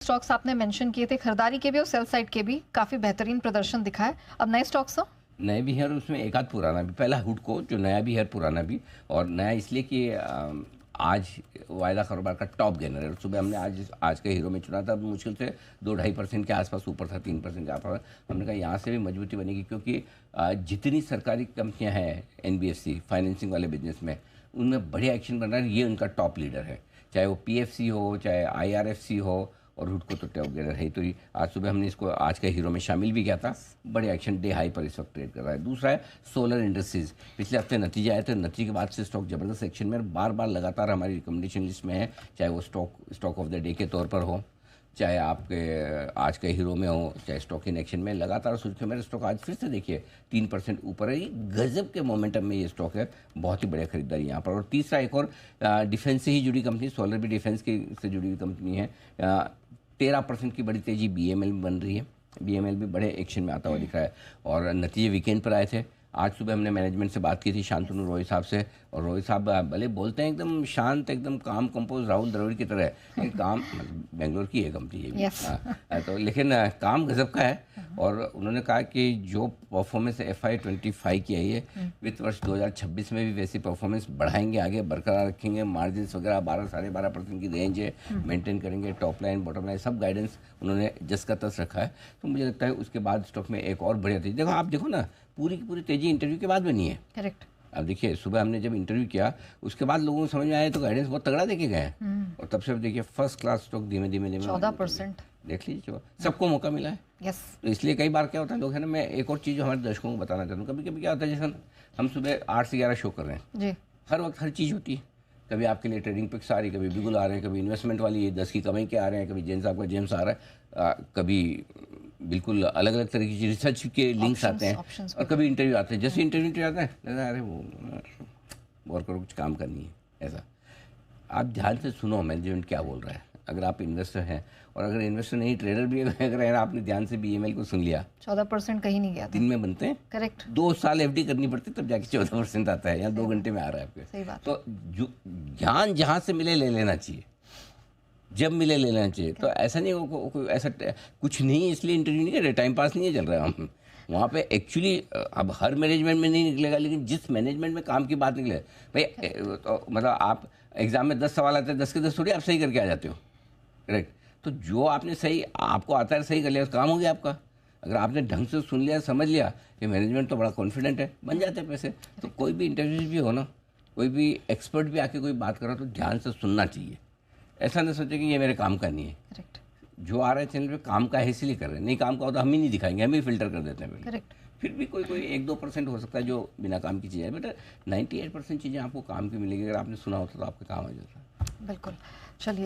Stocks आपने mention किए थे, खरीदारी के भी और सेल साइड के भी काफ़ी बेहतरीन प्रदर्शन दिखा है। अब नए स्टॉक्स हो? नए भी हैं और उसमें एक आध पुराना भी। पहला हुडको जो नया भी है पुराना भी, और नया इसलिए कि आज वायदा कारोबार का टॉप गेनर है। सुबह हमने आज के हीरो में चुना था, मुश्किल से 2-2.5% के आसपास ऊपर था, 3% के आसपास। हमने कहा यहाँ से भी मजबूती बनेगी, क्योंकि जितनी सरकारी कंपनियाँ हैं एनबीएफसी फाइनेंसिंग वाले बिजनेस में, उनमें बढ़िया एक्शन बन रहा है। ये उनका टॉप लीडर है, चाहे वो पीएफसी हो, चाहे आईआरएफसी हो, और हुडको तो टॉप गेनर है। तो आज सुबह हमने इसको आज के हीरो में शामिल भी किया था। बड़े एक्शन डे हाई पर इस वक्त ट्रेड कर रहा है। दूसरा है सोलर इंडस्ट्रीज। पिछले हफ्ते नतीजे आए थे, नतीजे के बाद से स्टॉक जबरदस्त एक्शन में, बार बार लगातार हमारी रिकमेंडेशन लिस्ट में है, चाहे वो स्टॉक ऑफ द डे के तौर पर हो, चाहे आपके आज के हीरो में हो, चाहे स्टॉक इन एक्शन में, लगातार सुर्खियों में स्टॉक। आज फिर से देखिए 3% ऊपर है। ये गजब के मोमेंटम में ये स्टॉक है, बहुत ही बढ़िया खरीदारी यहाँ पर। और तीसरा एक और डिफेंस से ही जुड़ी कंपनी, सोलर भी डिफेंस की से जुड़ी हुई कंपनी है। 13% की बड़ी तेजी बीएमएल में बन रही है। बीएमएल भी बड़े एक्शन में आता हुआ दिख रहा है, और नतीजे वीकेंड पर आए थे। आज सुबह हमने मैनेजमेंट से बात की थी, शांतनु रोय साहब से, और रोय साहब भले बोलते हैं एकदम शांत, एकदम काम कंपोज राहुल द्रविड़ की तरह है, लेकिन काम बेंगलोर की है कंपनी ये भी। yes. तो लेकिन काम गजब का है। और उन्होंने कहा कि जो परफॉर्मेंस FY25 की आई है, वित्त वर्ष 2026 में भी वैसी परफॉर्मेंस बढ़ाएंगे, आगे बरकरार रखेंगे। मार्जिन वगैरह 12-12.5% की रेंज है, मेंटेन करेंगे। टॉप लाइन बॉटम लाइन सब गाइडेंस उन्होंने जस का तस रखा है। तो मुझे लगता है उसके बाद स्टॉक में एक और बढ़िया तेजी। देखो, आप देखो ना, पूरी की पूरी तेजी इंटरव्यू के बाद बनी है। करेक्ट। अब देखिए, सुबह हमने जब इंटरव्यू किया, उसके बाद लोगों को समझ में आया, तो गाइडेंस बहुत तगड़ा देके गए, और तब से देखिए फर्स्ट क्लास स्टॉक धीमे धीमे 14% देख लीजिए, सबको मौका मिला है। यस। तो इसलिए कई बार क्या होता है लोग, है ना, मैं एक और चीज़ हमारे दर्शकों को बताना चाहता हूँ। कभी कभी क्या होता है, जैसे हम सुबह 8 से 11 शो कर रहे हैं जी, हर वक्त हर चीज़ होती है। कभी आपके लिए ट्रेडिंग पिक्स आ रही है, कभी बिगुल आ रहे हैं, कभी इन्वेस्टमेंट वाली 10 की कमाई के आ रहे हैं, कभी जेम्स आपका जेम्स आ रहा है, कभी बिल्कुल अलग अलग तरह की रिसर्च के लिंक्स आते हैं, और कभी इंटरव्यू आते हैं। जैसे इंटरव्यू आता है, अरे वो और करो, कुछ काम करनी है ऐसा। आप ध्यान से सुनो मैनेजमेंट क्या बोल रहा है। अगर आप इन्वेस्टर हैं, और अगर इन्वेस्टर नहीं ट्रेडर भी अगर है, आपने ध्यान से बीएमएल को सुन लिया, 14% कहीं नहीं गया था। दिन में बनते हैं। करेक्ट। 2 साल एफडी करनी पड़ती तब जाके 14% आता है, या 2 घंटे में आ रहा है आपके। सही बात। तो ज्ञान जहाँ से मिले ले लेना चाहिए, जब मिले ले लेना चाहिए। तो ऐसा नहीं कोई ऐसा कुछ नहीं, इसलिए इंटरव्यू नहीं कर रहे, टाइम पास नहीं है चल रहा है हम वहाँ पे। एक्चुअली अब हर मैनेजमेंट में नहीं निकलेगा, लेकिन जिस मैनेजमेंट में काम की बात निकले भाई, तो मतलब आप एग्जाम में 10 सवाल आते हैं, 10 के 10 थोड़ी आप सही करके आ जाते हो। करेक्ट। तो जो आपने सही आपको आता है सही कर लिया, काम हो गया आपका। अगर आपने ढंग से सुन लिया, समझ लिया कि मैनेजमेंट तो बड़ा कॉन्फिडेंट है, बन जाते हैं पैसे। तो कोई भी इंटरव्यू भी हो ना, कोई भी एक्सपर्ट भी आके कोई बात कर रहा, तो ध्यान से सुनना चाहिए। ऐसा नहीं सोचे कि ये मेरे काम का नहीं है। करेक्ट। जो आ रहे हैं चैनल पे काम का है इसीलिए कर रहे हैं, नहीं काम का होता हम ही नहीं दिखाएंगे, हम ही फिल्टर कर देते हैं। करेक्ट। फिर भी कोई 1-2% हो सकता है जो बिना काम की चीज़ है, बेटा 98% चीज़ें आपको काम की मिलेगी। अगर आपने सुना होता तो आपका काम आ जाता। बिल्कुल। चलिए।